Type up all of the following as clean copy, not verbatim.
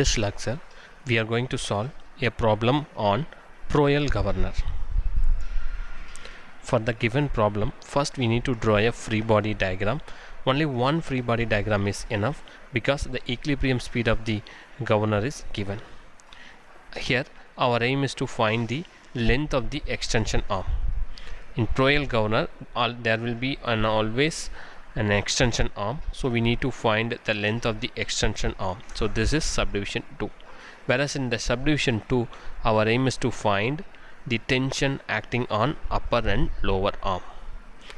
this lecture, we are going to solve a problem on Proel governor. For the given problem, first we need to draw a free body diagram. Only one free body diagram is enough because the equilibrium speed of the governor is given. Here our aim is to find the length of the extension arm. In Proel governor, there will be always an extension arm, so we need to find the length of the extension arm. So this is subdivision 2. Whereas in the subdivision 2, our aim is to find the tension acting on upper and lower arm.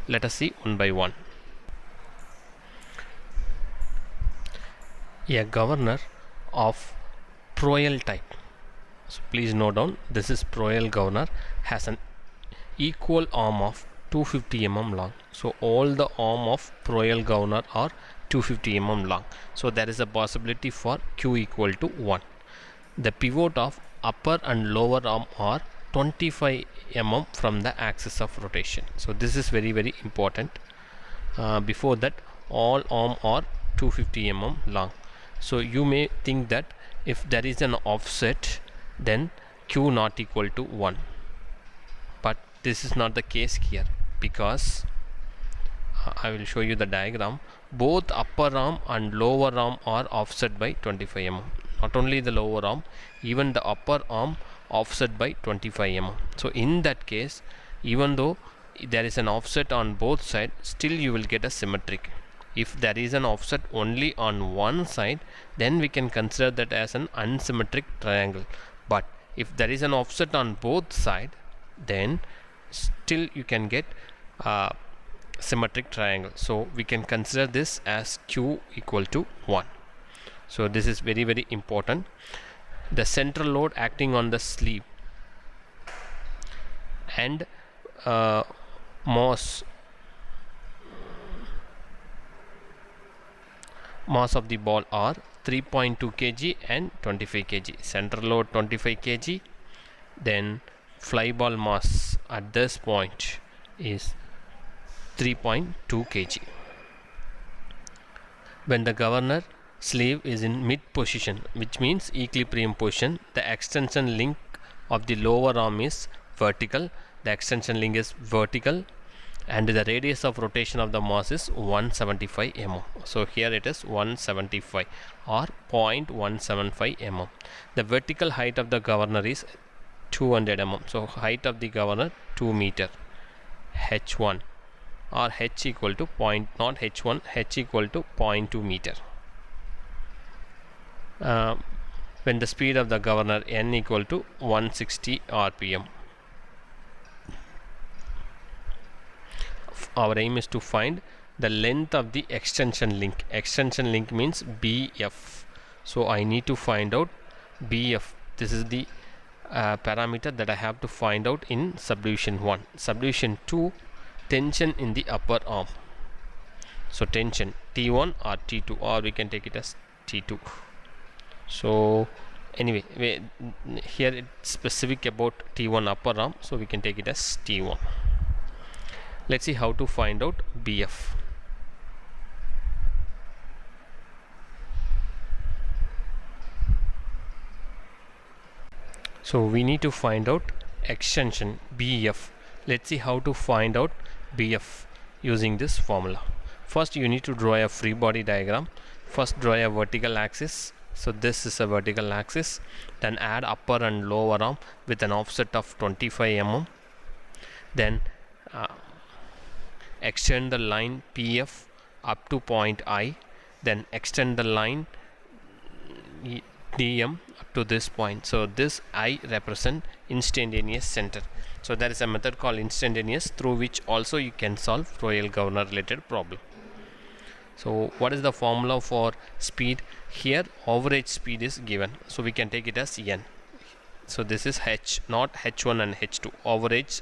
Let us see one by one. A governor of Proel type. So please note down, this is Proel governor, has an equal arm of 250 mm long. So all the arm of Proel governor are 250 mm long. So there is a possibility for Q equal to 1. The pivot of upper and lower arm are 25 mm from the axis of rotation. So this is very important. Before that, all arm are 250 mm long. So you may think that if there is an offset, then Q not equal to 1. But this is not the case here, because I will show you the diagram. Both upper arm and lower arm are offset by 25 mm. Not only the lower arm, even the upper arm offset by 25 mm. So in that case, even though there is an offset on both sides, still you will get a symmetric. If there is an offset only on one side, then we can consider that as an unsymmetric triangle. But if there is an offset on both sides, then still you can get symmetric triangle. So we can consider this as Q equal to 1. So this is very important. The central load acting on the sleeve and mass of the ball are 3.2 kg and 25 kg. Central load 25 kg, then fly ball mass at this point is 3.2 kg. When the governor sleeve is in mid position, which means equilibrium position, the extension link of the lower arm is vertical. The extension link is vertical, and the radius of rotation of the mass is 175 mm. So here it is 175 or 0.175 mm. The vertical height of the governor is 200 mm. So height of the governor 2 meter. H1 or H equal to not H1, H equal to 0.2 meter. When the speed of the governor N equal to 160 rpm. Our aim is to find the length of the extension link. Extension link means BF. So I need to find out BF. This is the parameter that I have to find out in subdivision 1. Subdivision 2, tension in the upper arm. So tension T1 or T2, or we can take it as T2. So anyway, here it's specific about T1 upper arm, so we can take it as T1. Let's see how to find out BF. So we need to find out extension BF. Let's see how to find out BF using this formula. First you need to draw a free body diagram. First draw a vertical axis. So this is a vertical axis. Then add upper and lower arm with an offset of 25 mm. Then extend the line PF up to point I. Then extend the line DM up to this point. So this I represent instantaneous center. So there is a method called instantaneous, through which also you can solve Proel governor related problem. So what is the formula for speed? Here average speed is given, so we can take it as N. So this is H, not H1 and H2, average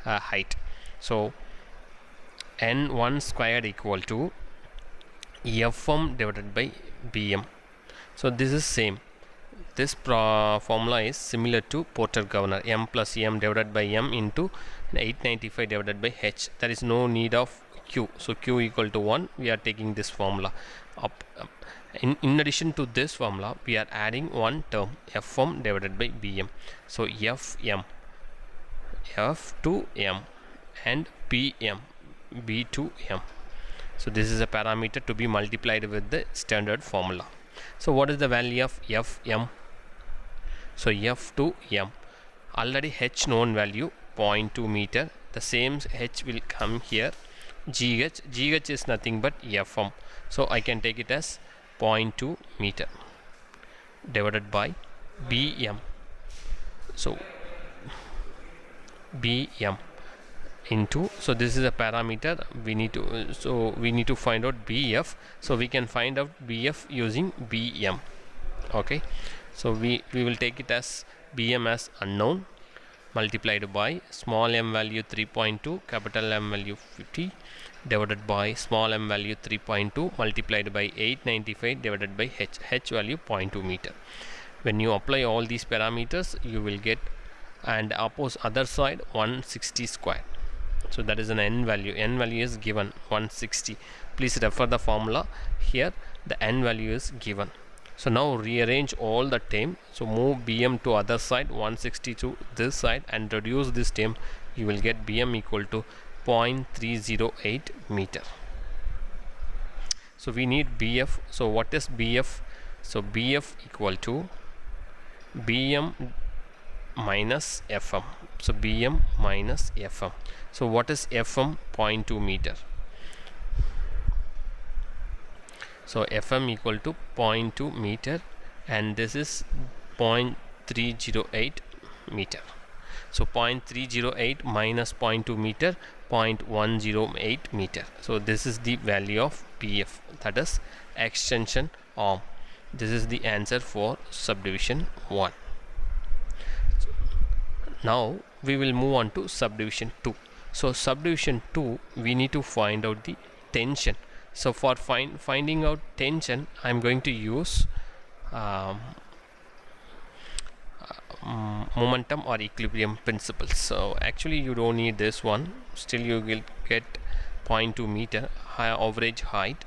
height. So N1 squared equal to Fm divided by Bm. So this is same. This formula is similar to Porter governor, M plus M divided by M into 895 divided by H. There is no need of Q. So Q equal to 1. We are taking this formula. In addition to this formula, we are adding one term, Fm divided by Bm. So Fm, F to m, and Pm, B to m. So this is a parameter to be multiplied with the standard formula. So what is the value of Fm? So F to m, already h known value 0.2 meter. The same h will come here. Gh is nothing but Fm. So I can take it as 0.2 meter divided by Bm. So Bm into, so this is a parameter we need to find out Bf. So we can find out Bf using Bm. Okay, so we will take it as Bm as unknown multiplied by small m value 3.2, capital M value 50 divided by small m value 3.2 multiplied by 895 divided by h value 0.2 meter. When you apply all these parameters, you will get, and other side 160 square. So that is an n value is given 160. Please refer the formula. Here the n value is given. So now rearrange all the term. So move Bm to other side, 160 to this side, and reduce this term. You will get Bm equal to 0.308 meter. So we need Bf. So what is Bf? So Bf equal to Bm minus Fm. So Bm minus Fm. So what is Fm? 0.2 meter. So Fm equal to 0.2 meter, and this is 0.308 meter. So 0.308 minus 0.2 meter, 0.108 meter. So this is the value of Bf, that is extension arm. This is the answer for subdivision 1. Now we will move on to subdivision 2. So subdivision 2, we need to find out the tension. So for finding out tension, I am going to use momentum or equilibrium principles. So actually you don't need this one. Still you will get 0.2 meter average height.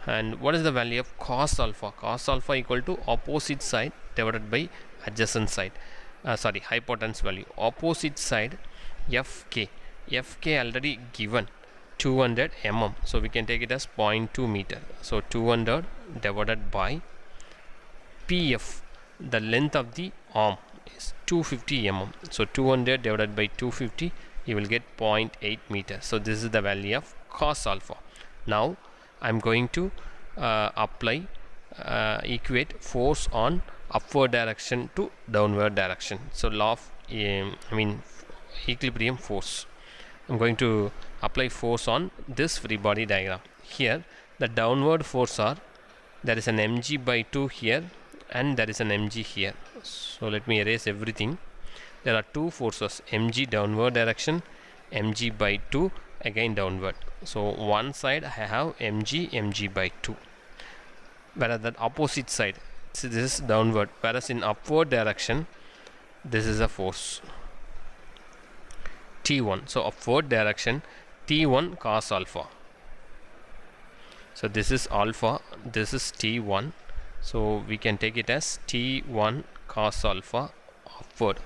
And what is the value of cos alpha? Cos alpha equal to opposite side divided by adjacent side. Hypotenuse value. Opposite side Fk. Fk already given 200 mm. So we can take it as 0.2 meter. So 200 divided by Pf. The length of the arm is 250 mm. So 200 divided by 250, you will get 0.8 meter. So this is the value of cos alpha. Now I am going to equate force on upward direction to downward direction. So law of equilibrium force. I'm going to apply force on this free body diagram. Here the downward force are, there is an mg by 2 here and there is an mg here. So let me erase everything. There are two forces, mg downward direction, mg by 2 again downward. So one side I have mg by 2, whereas that opposite side, so this is downward, whereas in upward direction this is a force T1. So upward direction T1 cos alpha. So this is alpha, this is T1. So we can take it as T1 cos alpha upward.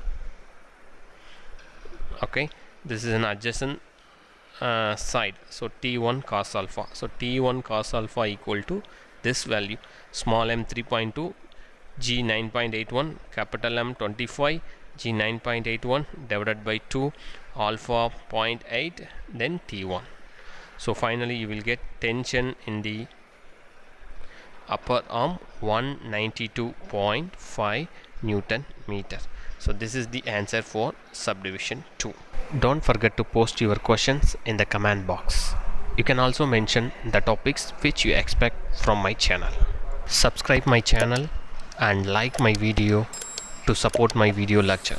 Okay, this is an adjacent side. So T1 cos alpha. So T1 cos alpha equal to this value, small m 3.2, G 9.81, capital M 25, G 9.81 divided by 2, alpha 0.8, then T1. So finally you will get tension in the upper arm 192.5 Newton meter. So this is the answer for subdivision 2. Don't forget to post your questions in the comment box. You can also mention the topics which you expect from my channel. Subscribe my channel and like my video to support my video lecture.